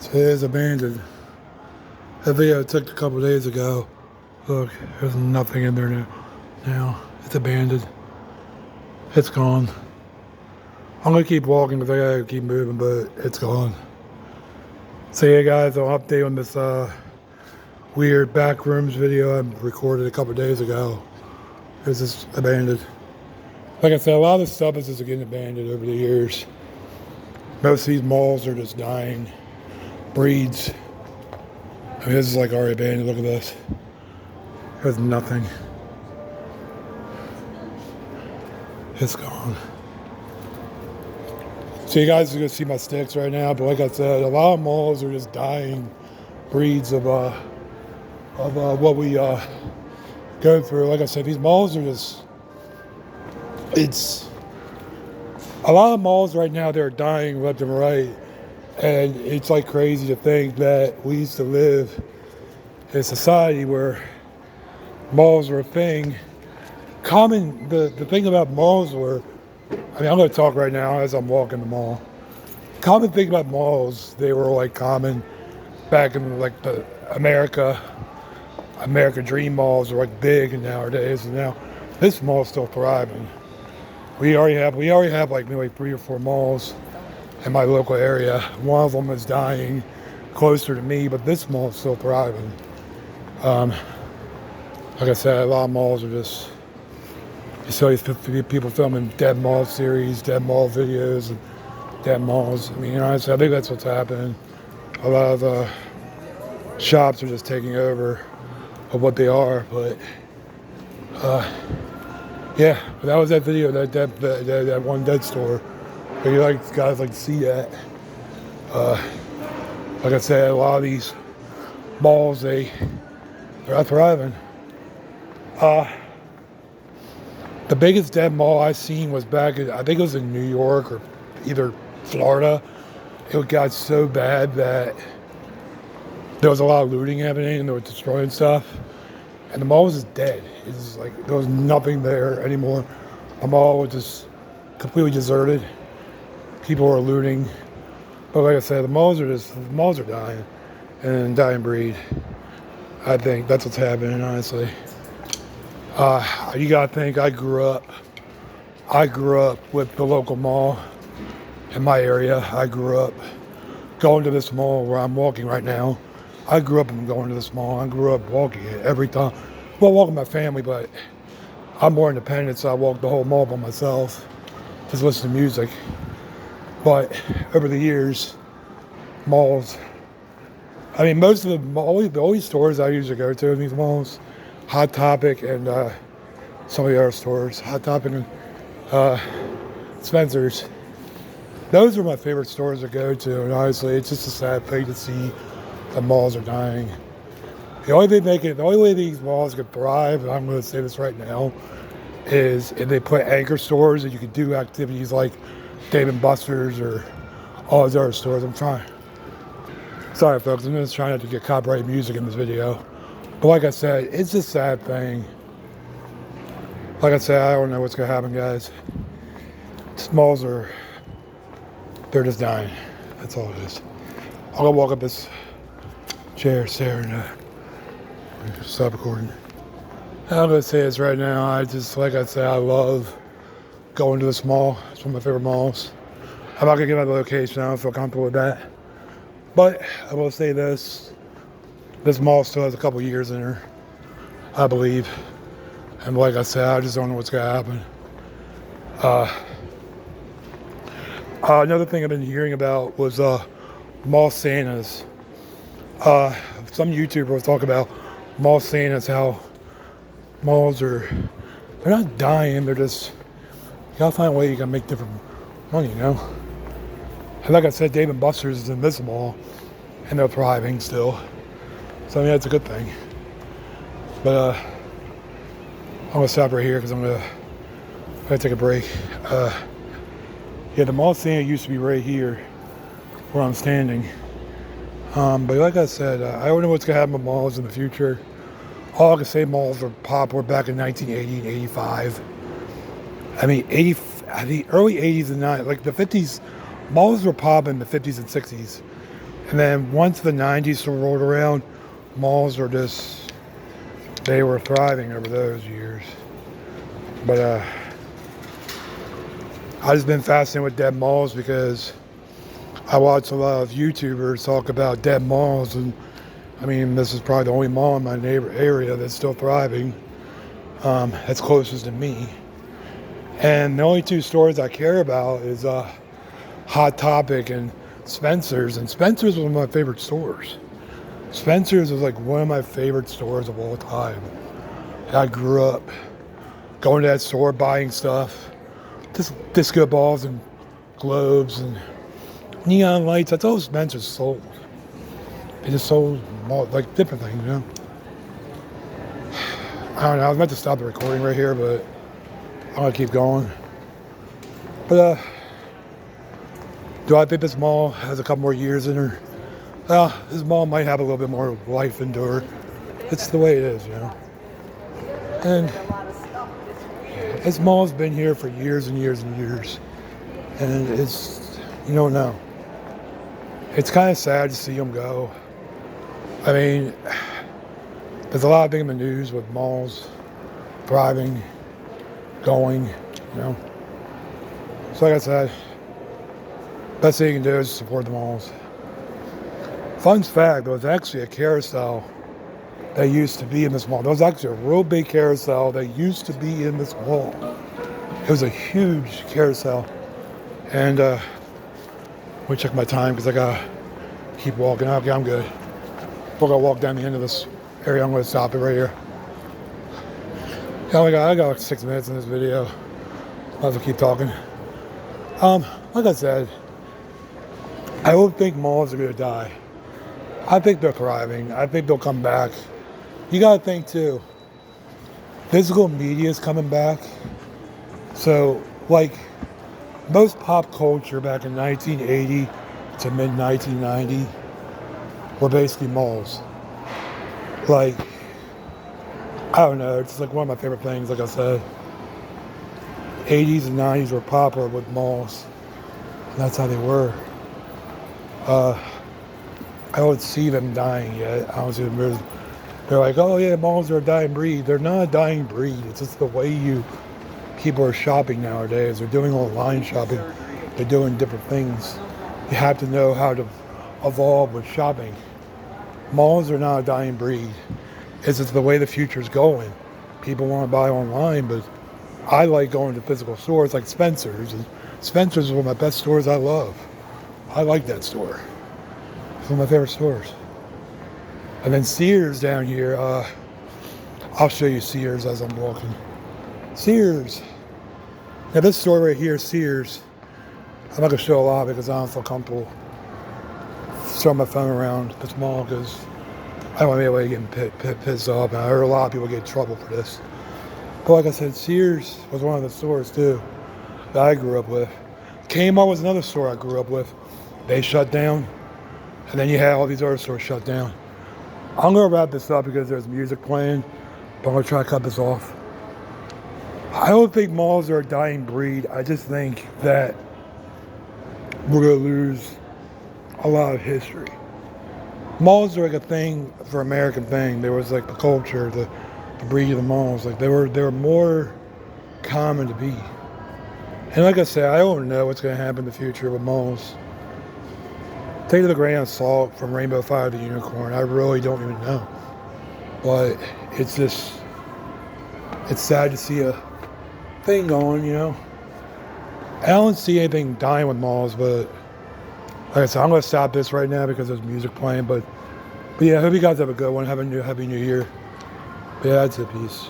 It is abandoned. That video I took a couple days ago. Look, there's nothing in there now. Now it's abandoned. It's gone. I'm gonna keep walking because I gotta keep moving, but it's gone. So yeah, guys, I'll update on this weird back rooms video I recorded a couple days ago. It's just abandoned. Like I said, a lot of the stuff is just getting abandoned over the years. Most of these malls are just dying. Breeds. I mean, this is like already abandoned. Look at this. There's nothing. It's gone. So you guys are gonna see my sticks right now, but like I said, a lot of malls are just dying breeds of what we go through. Like I said, these malls are just. It's a lot of malls right now. They're dying left and right, and it's like crazy to think that we used to live in a society where malls were a thing. The thing about malls were, I mean, I'm going to talk right now as I'm walking the mall. Common thing about malls, they were like common back in like the America Dream malls were like big nowadays, and now this mall's still thriving. We already have like maybe 3 or 4 malls in my local area. One of them is dying closer to me, but this mall is still thriving. Like I said, a lot of malls are just, you saw these people filming dead mall series, dead mall videos, and dead malls. I mean, honestly, I think that's what's happening. A lot of the shops are just taking over of what they are, but yeah, but that was that video, that one dead store. If you guys like to see that, like I said, a lot of these malls, they're not thriving. The biggest dead mall I seen was back in, I think it was in New York or either Florida. It got so bad that there was a lot of looting happening and they were destroying stuff. And the mall was just dead. It was like there was nothing there anymore. The mall was just completely deserted. People were looting. But like I said, the malls are dying and dying breed. I think that's what's happening, honestly. You gotta think I grew up with the local mall in my area. I grew up going to this mall where I'm walking right now. I grew up going to this mall. I grew up walking it every time. Well, walking with my family, but I'm more independent, so I walk the whole mall by myself, just listen to music. But over the years, malls, I mean, most of the only stores I usually go to in these malls, Hot Topic and some of the other stores, Hot Topic and Spencer's. Those are my favorite stores to go to, and honestly, it's just a sad thing to see the malls are dying. The only way these malls could thrive, and I'm going to say this right now, is if they put anchor stores and you could do activities like Dave & Buster's or all those other stores. Sorry folks, I'm just trying not to get copyright music in this video. But like I said, it's a sad thing. Like I said, I don't know what's going to happen, guys. These malls they're just dying. That's all it is. I'm going to walk up this chair, Sarah, and stop recording. I'm going to say this right now. Like I said, I love going to this mall. It's one of my favorite malls. I'm not going to give out the location. I don't feel comfortable with that. But I will say this. This mall still has a couple years in her, I believe. And like I said, I just don't know what's going to happen. Another thing I've been hearing about was mall Santas. Some YouTubers talk about mall Santas, how malls they're not dying, they're just, you gotta find a way you can make different money, you know? And like I said, Dave & Buster's is in this mall, and they're thriving still. So I mean, that's a good thing. But I'm gonna stop right here because I'm gonna take a break. Yeah, the mall Santa used to be right here where I'm standing. But like I said, I don't know what's gonna happen with malls in the future. All I can say, malls were popular back in 1980 and 85. I mean, the early 80s and 90s, like the 50s, malls were popping in the 50s and 60s. And then once the 90s rolled around, malls were just, they were thriving over those years. But I've just been fascinated with dead malls because I watch a lot of YouTubers talk about dead malls, and I mean, this is probably the only mall in my neighbor area that's still thriving, that's closest to me. And the only two stores I care about is Hot Topic and Spencer's. And Spencer's was one of my favorite stores. Spencer's was like one of my favorite stores of all time. I grew up going to that store, buying stuff, just disco balls and globes and neon lights. That's all Spencer's sold. They just sold like different things, you know. I don't know. I was meant to stop the recording right here, but I'm gonna keep going. But do I think this mall has a couple more years in her? This mall might have a little bit more life into her. It's the way it is, you know. And this mall's been here for years and years and years, and it's, you don't know. It's kind of sad to see them go. I mean, there's a lot of things in the news with malls thriving, going, you know. So like I said, best thing you can do is support the malls. Fun fact, there was actually a carousel that used to be in this mall. There was actually a real big carousel that used to be in this mall. It was a huge carousel. And let me check my time because I gotta keep walking. Okay, I'm good. We're gonna walk down the end of this area. I'm gonna stop it right here. Yeah, I got like 6 minutes in this video. I'll have to keep talking. Like I said, I don't think malls are gonna die. I think they're thriving. I think they'll come back. You gotta think too, physical media is coming back. So like most pop culture back in 1980 to mid 1990 were basically malls. Like, I don't know, it's like one of my favorite things, like I said. 80s and 90s were popular with malls. And that's how they were. I don't see them dying yet. I don't see them. They're like, oh yeah, malls are a dying breed. They're not a dying breed. It's just the way people are shopping nowadays. They're doing online shopping. They're doing different things. You have to know how to evolve with shopping. Malls are not a dying breed. It's just the way the future's going. People want to buy online, but I like going to physical stores like Spencer's. And Spencer's is one of my best stores I love. I like that store. It's one of my favorite stores. And then Sears down here, I'll show you Sears as I'm walking. Sears. Now this store right here, Sears, I'm not gonna show a lot because I don't feel comfortable throwing my phone around this mall because I don't want anybody getting pissed off. And I heard a lot of people get in trouble for this. But like I said, Sears was one of the stores too that I grew up with. Kmart was another store I grew up with. They shut down. And then you had all these other stores shut down. I'm going to wrap this up because there's music playing, but I'm going to try to cut this off. I don't think malls are a dying breed. I just think that we're going to lose a lot of history. Malls are like a thing for American thing. There was like the culture, the breed of the malls. Like they were more common to be. And like I said, I don't know what's going to happen in the future with malls. Take it with a grain of salt from Rainbow Five to Unicorn. I really don't even know. But it's just, it's sad to see a thing going, you know. I don't see anything dying with malls, but like I said, I'm going to stop this right now because there's music playing. But yeah, I hope you guys have a good one. Happy New Year. But yeah, that's it. Peace.